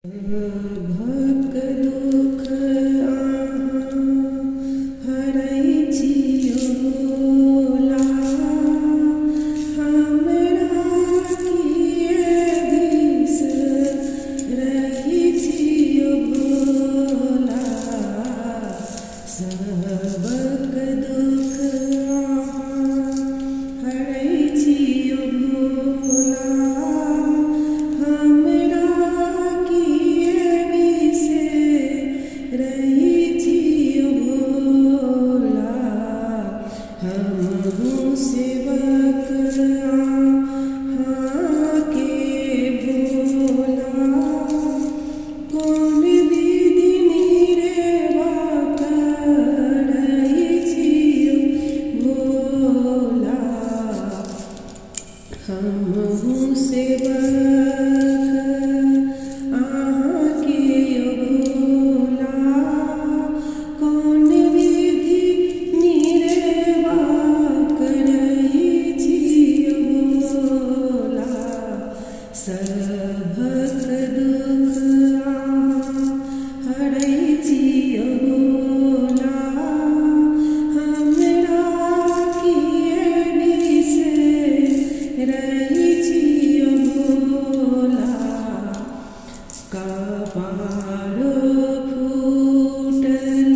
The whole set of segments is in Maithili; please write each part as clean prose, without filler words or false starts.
भक दुख हरै छियो भोला, हमरा किए बिसरै छियो भोला। सबक दुख हरै छियो भोला, हमरा किए बिसरै छियो भोला। हमहु सेवक अहाँके भोला, कोन विधि निरेवा करै छियो भोला। हमहु सेवक अहाँके भोला, कोन विधि निरेवा करै छियो भोला। सबक दुख हरै छियो भोला, हमरा किए बिसरै छियो भोला। कपारो फूटल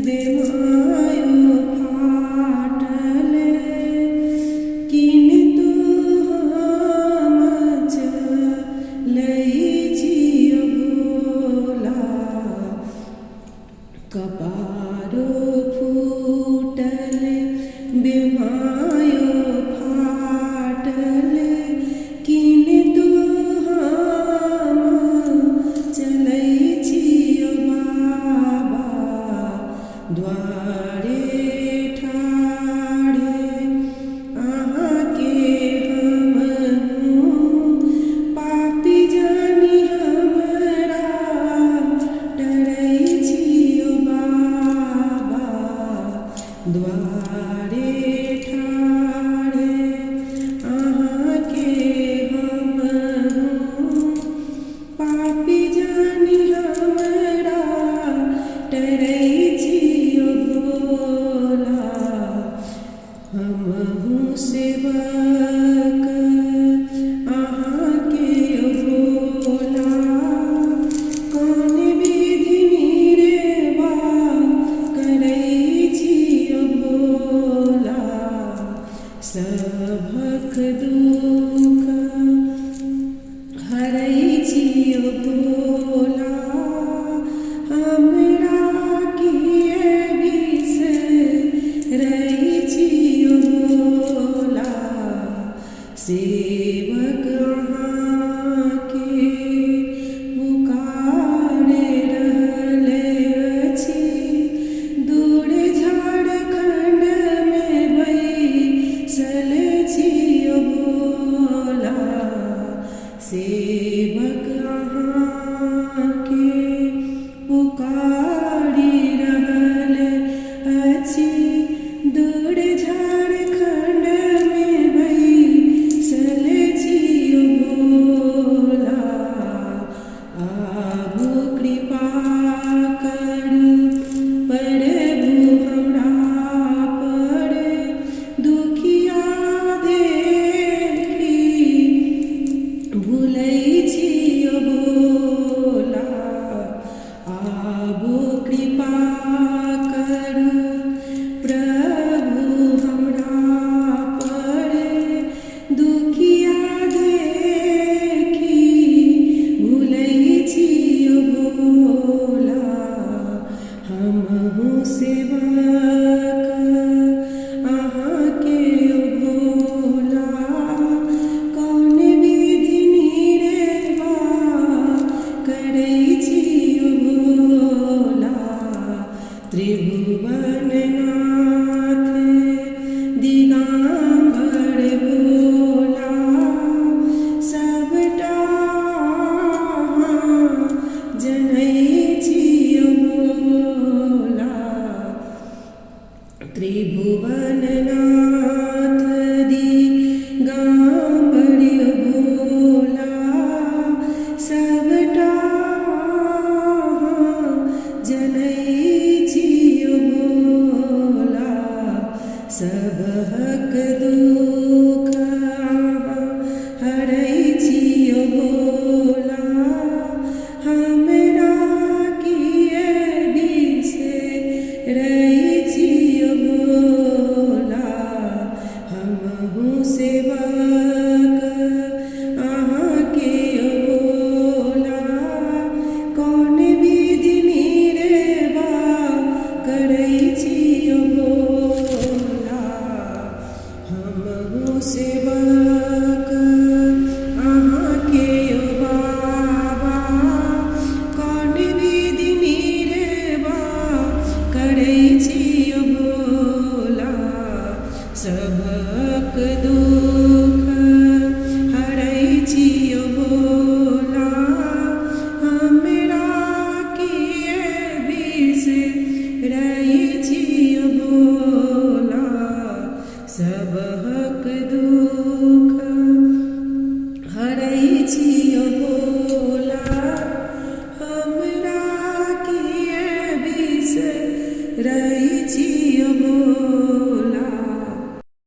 देमायो फाटल, किन्तु हम चलै छियो भोला। कपारो फूटल देमायो फाटल, किन्तु हम चलै छियो बाबा द्वारे ठाढ़े। अहाँके हमहु पापी जानि हमरा डरै छियो बाबा द्वारे ठाढ़े। अहाँके हमहु पापी जानि हमरा डरै छियो भोला। हमहु सेवक अहाँके भोला, कोन विधि निरेवा करै छियो भोला। सबक दुख हरै छियो भोला, हमरा किए बिसरै छियो भोला। सेवक अहाँके पुकारे रहल अछि, दूर झारखण्डमे बैसल छियो भोला। सेवक अहाँके पुकारी रहल अछि, दूर झारखण्डमे बैसल छियो भोला। आबू कृपा करू प्रभु हमरा पर, दुखिया देखी भुलै छियो भोला। आबू कृपा करू प्रभु हमरा पर, दुखिया देखी भुलै छियो दुख